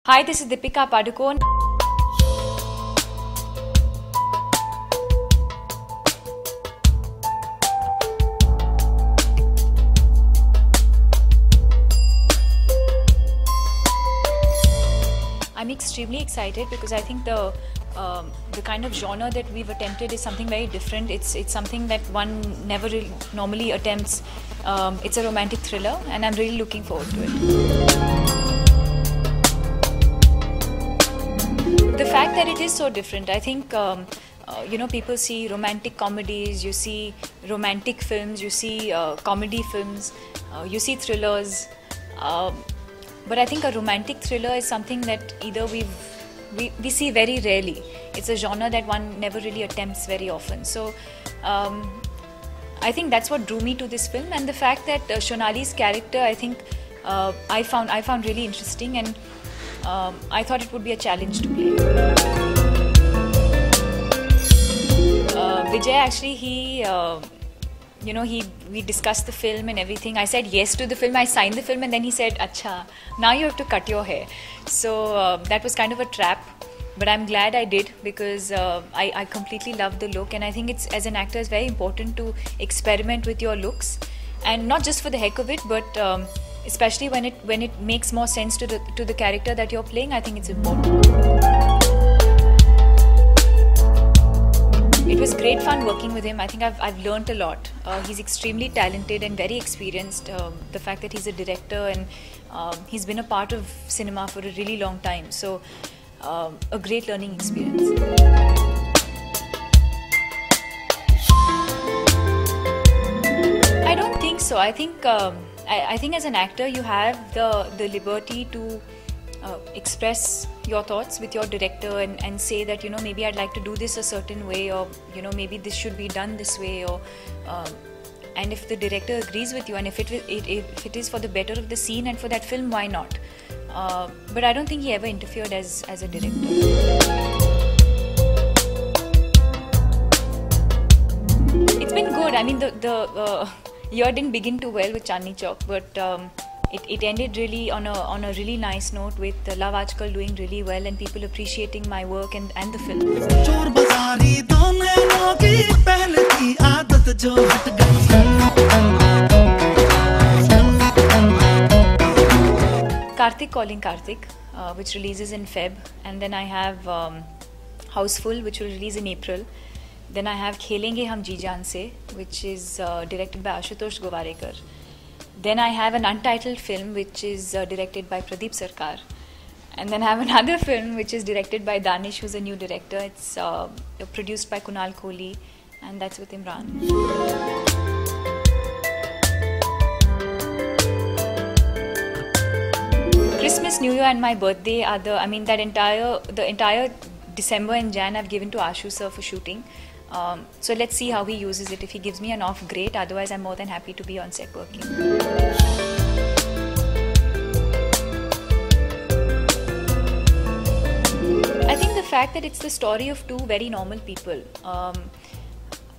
Hi, this is Deepika Padukone. I'm extremely excited because I think the kind of genre that we've attempted is something very different. It's something that one never normally attempts. It's a romantic thriller, and I'm really looking forward to it. The fact that it is so different, I think, people see romantic comedies, you see romantic films, you see comedy films, you see thrillers. But I think a romantic thriller is something that either we see very rarely. It's a genre that one never really attempts very often. So I think that's what drew me to this film, and the fact that Shonali's character, I think, I found really interesting, and I thought it would be a challenge to play. Vijay, actually, we discussed the film and everything. I said yes to the film, I signed the film, and then he said, "Acha, now you have to cut your hair." So that was kind of a trap, but I'm glad I did, because I completely love the look, and I think it's, as an actor, it's very important to experiment with your looks, and not just for the heck of it, but especially when it makes more sense to the character that you're playing. I think it's important. It was great fun working with him. I think I've learned a lot. He's extremely talented and very experienced. The fact that he's a director, and he's been a part of cinema for a really long time. So a great learning experience. I don't think so. I think as an actor, you have the liberty to express your thoughts with your director, and say that, maybe I'd like to do this a certain way, or maybe this should be done this way, or and if the director agrees with you, and if it is for the better of the scene and for that film, why not? But I don't think he ever interfered as a director. It's been good. I mean, the year didn't begin too well with Chandni Chowk, but it ended really on a really nice note, with Love Aajkal doing really well and people appreciating my work and the film. Kartik Calling Kartik, which releases in Feb, and then I have Houseful, which will release in April. Then I have Khelenge Hum Ji Jaan Se, which is directed by Ashutosh Gowarekar. Then I have an untitled film, which is directed by Pradeep Sarkar. And then I have another film, which is directed by Danish, who's a new director. It's produced by Kunal Kohli, and that's with Imran. Christmas, New Year, and my birthday are the entire December and Jan I've given to Ashu sir for shooting. So let's see how he uses it. If he gives me an off, great. Otherwise, I'm more than happy to be on set working. I think the fact that it's the story of two very normal people.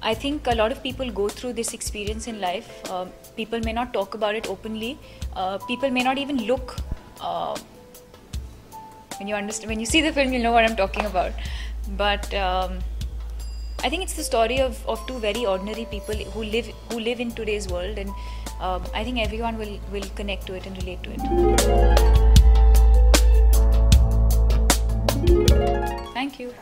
I think a lot of people go through this experience in life. People may not talk about it openly. People may not even look. When you see the film, you'll know what I'm talking about. But I think it's the story of two very ordinary people who live in today's world, and I think everyone will connect to it and relate to it. Thank you.